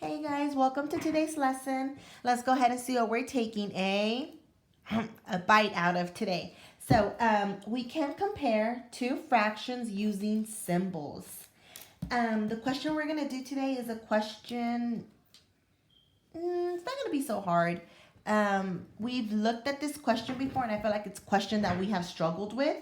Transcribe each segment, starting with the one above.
Hey guys, welcome to today's lesson. Let's go ahead and see what we're taking a bite out of today. So we can compare two fractions using symbols. The question we're going to do today is a question, it's not going to be so hard. We've looked at this question before and I feel like it's a question that we have struggled with.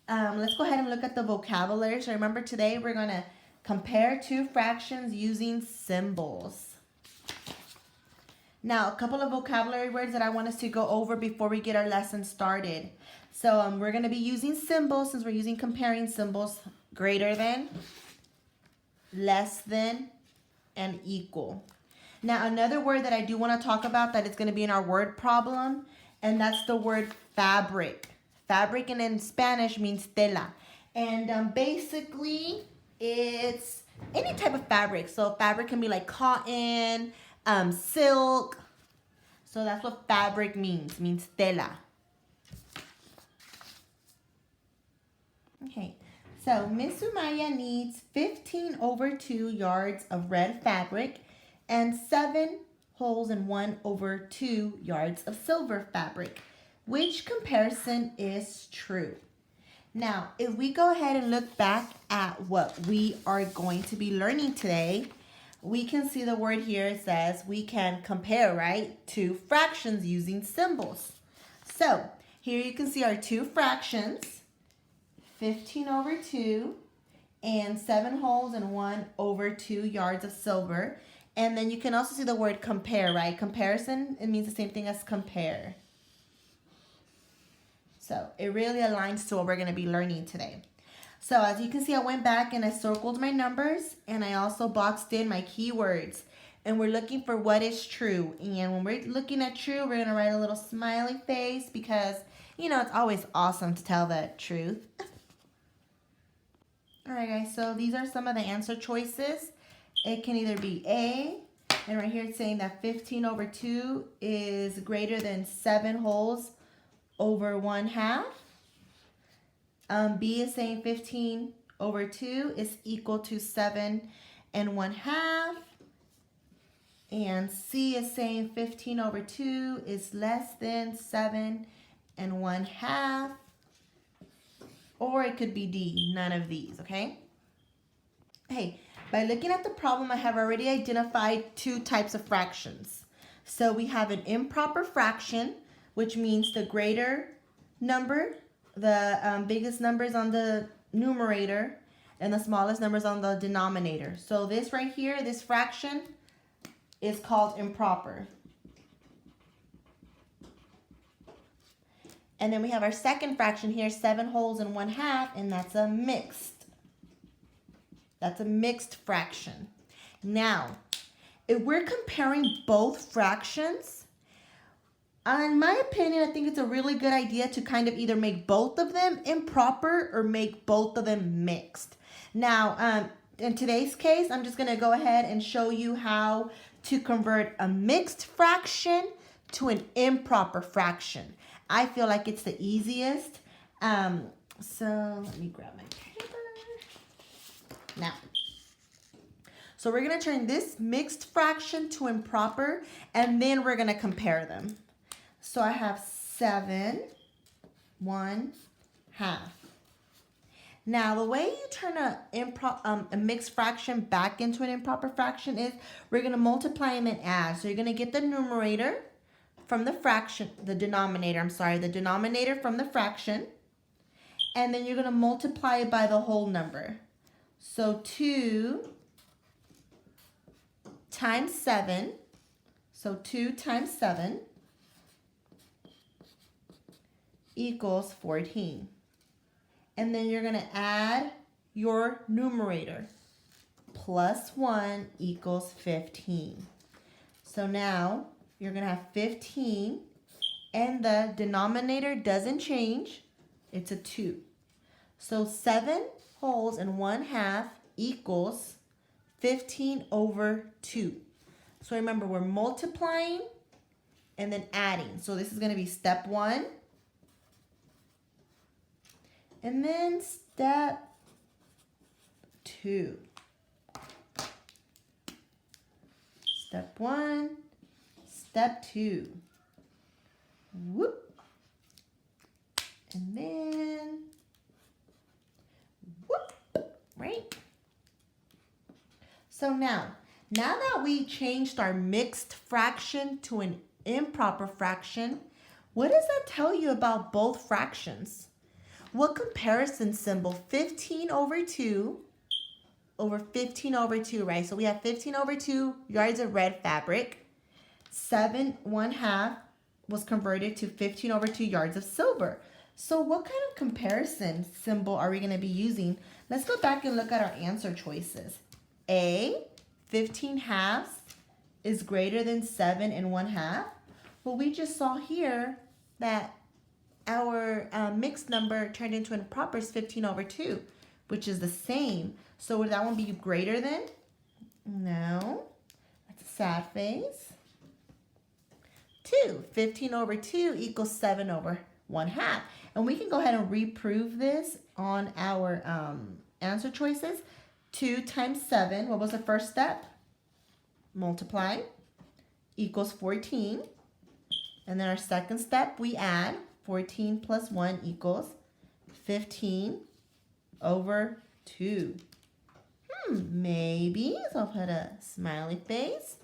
Let's go ahead and look at the vocabulary. So remember today we're going to compare two fractions using symbols. Now, a couple of vocabulary words that I want us to go over before we get our lesson started. So we're going to be using symbols since we're using comparing symbols: greater than, less than, and equal. Now, another word that I do want to talk about that is going to be in our word problem, and that's the word fabric. Fabric in Spanish means tela. And basically, it's any type of fabric. So fabric can be like cotton, silk. So that's what fabric means tela. Okay, so Ms.Zumaya needs 15/2 yards of red fabric and 7 holes and 1/2 yards of silver fabric. Which comparison is true? Now, if we go ahead and look back at what we are going to be learning today, we can see the word here. It says we can compare, right, two fractions using symbols. So here you can see our two fractions, 15/2 and 7 holes and 1/2 yards of silver. And then you can also see the word compare, right? Comparison, it means the same thing as compare. So it really aligns to what we're going to be learning today. So as you can see, I went back and I circled my numbers and I also boxed in my keywords. And we're looking for what is true. And when we're looking at true, we're going to write a little smiley face because, you know, it's always awesome to tell the truth. All right, guys, so these are some of the answer choices. It can either be A, and right here it's saying that 15/2 is greater than 7 holes over 1/2. B is saying 15/2 is equal to 7 1/2. And C is saying 15/2 is less than 7 1/2. Or it could be D, none of these, okay? Hey, by looking at the problem, I have already identified two types of fractions. So we have an improper fraction, which means the greater number, the biggest numbers on the numerator, and the smallest numbers on the denominator. So this right here, this fraction, is called improper. And then we have our second fraction here, 7 holes and 1/2, and that's a mixed. That's a mixed fraction. Now, if we're comparing both fractions, in my opinion, I think it's a really good idea to kind of either make both of them improper or make both of them mixed. Now, in today's case, I'm just going to go ahead and show you how to convert a mixed fraction to an improper fraction. I feel like it's the easiest. So let me grab my paper. Now, so we're going to turn this mixed fraction to improper, and then we're going to compare them. So I have 7 1/2. Now, the way you turn a mixed fraction back into an improper fraction is we're going to multiply and then add. So you're going to get the numerator from the fraction, the denominator from the fraction, and then you're going to multiply it by the whole number. So 2 times 7, so 2 times 7 equals 14. And then you're going to add your numerator. Plus 1 equals 15. So now you're going to have 15, and the denominator doesn't change. It's a 2. So 7 holes and 1/2 equals 15/2. So remember, we're multiplying and then adding. So this is going to be step 1. And then step 2. Step 1, step 2. Whoop. And then, whoop, right? So now that we changed our mixed fraction to an improper fraction, what does that tell you about both fractions? What comparison symbol? 15 over 2 over 15 over 2, right? So we have 15 over 2 yards of red fabric. 7 1/2 was converted to 15 over 2 yards of silver. So what kind of comparison symbol are we going to be using? Let's go back and look at our answer choices. A, 15 halves is greater than 7 1/2. Well, we just saw here that our mixed number turned into improper is 15 over 2, which is the same. So would that one be greater than? No. That's a sad face. 2. 15 over 2 equals 7 over 1/2. And we can go ahead and reprove this on our answer choices. 2 times 7, what was the first step? Multiply, equals 14. And then our second step, we add 14 plus 1 equals 15 over 2. Maybe. So I'll put a smiley face.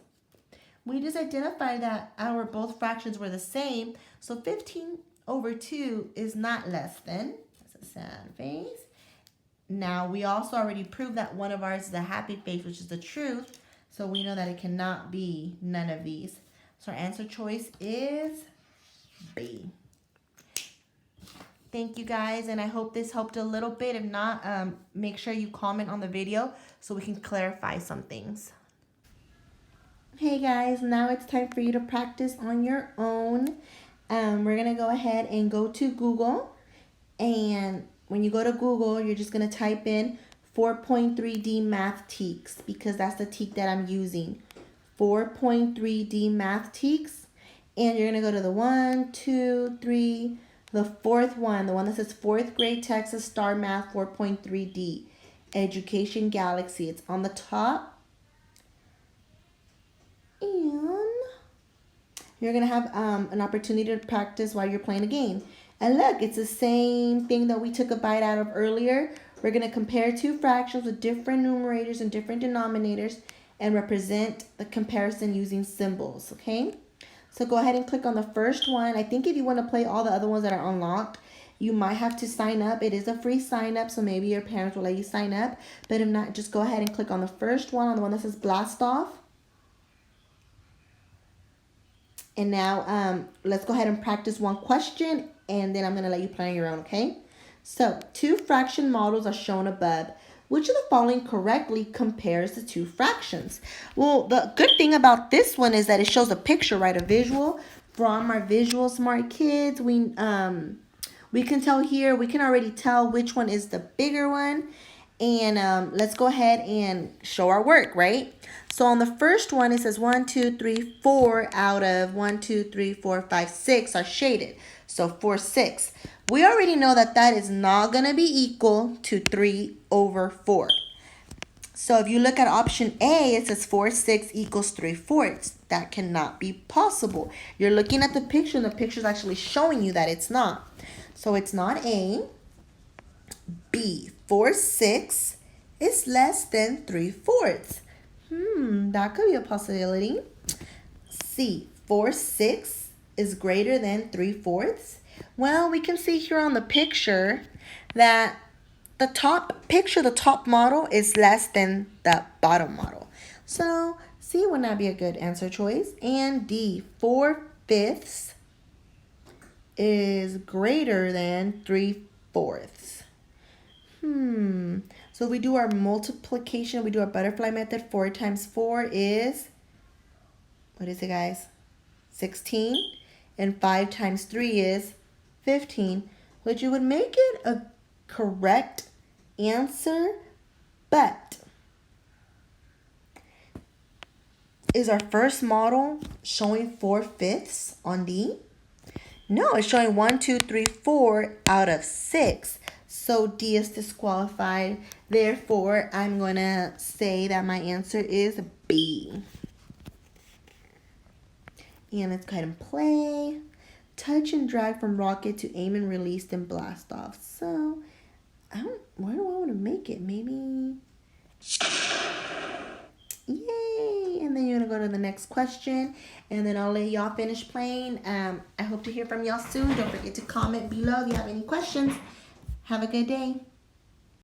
We just identified that our both fractions were the same. So 15 over 2 is not less than. That's a sad face. Now we also already proved that one of ours is a happy face, which is the truth. So we know that it cannot be none of these. So our answer choice is B. Thank you guys, and I hope this helped a little bit. If not, make sure you comment on the video so we can clarify some things. Hey guys, now it's time for you to practice on your own. We're going to go ahead and go to Google, and when you go to Google, you're just going to type in 4.3D Math Teaks because that's the teak that I'm using. 4.3D Math Teaks, and you're going to go to the 1, 2, 3, the fourth one, the one that says 4th grade Texas Star Math 4.3D, Education Galaxy. It's on the top. And you're going to have an opportunity to practice while you're playing a game. And look, it's the same thing that we took a bite out of earlier. We're going to compare two fractions with different numerators and different denominators and represent the comparison using symbols, okay? So go ahead and click on the first one. I think if you want to play all the other ones that are unlocked, you might have to sign up. It is a free sign up, so maybe your parents will let you sign up. But if not, just go ahead and click on the first one, on the one that says Blast Off. And now let's go ahead and practice one question, and then I'm going to let you play on your own, okay? So 2 fraction models are shown above. Which of the following correctly compares the 2 fractions? Well, the good thing about this one is that it shows a picture, right? A visual. From our visual smart kids, we can tell here, we can already tell which one is the bigger one. And let's go ahead and show our work, right? So on the first one, it says 1, 2, 3, 4 out of 1, 2, 3, 4, 5, 6 are shaded. So 4, 6. We already know that that is not going to be equal to 3 over 4. So if you look at option A, it says 4, 6 equals 3/4. That cannot be possible. You're looking at the picture, and the picture is actually showing you that it's not. So it's not A. B, 4, 6 is less than 3/4. That could be a possibility. C, 4, 6 is greater than 3/4. Well, we can see here on the picture that the top model is less than the bottom model. So C would not be a good answer choice. And D, 4/5 is greater than 3/4. So we do our multiplication, we do our butterfly method. 4 times 4 is, what is it, guys? 16. And 5 times 3 is 15, which you would make it a correct answer, but is our first model showing 4/5 on D? No, it's showing 1, 2, 3, 4 out of 6. So D is disqualified. Therefore, I'm going to say that my answer is B. And it's kind of play. Touch and drag from rocket to aim and release, then blast off. So, where do I want to make it? Maybe, yay! And then you're going to go to the next question, and then I'll let y'all finish playing. I hope to hear from y'all soon. Don't forget to comment below if you have any questions. Have a good day.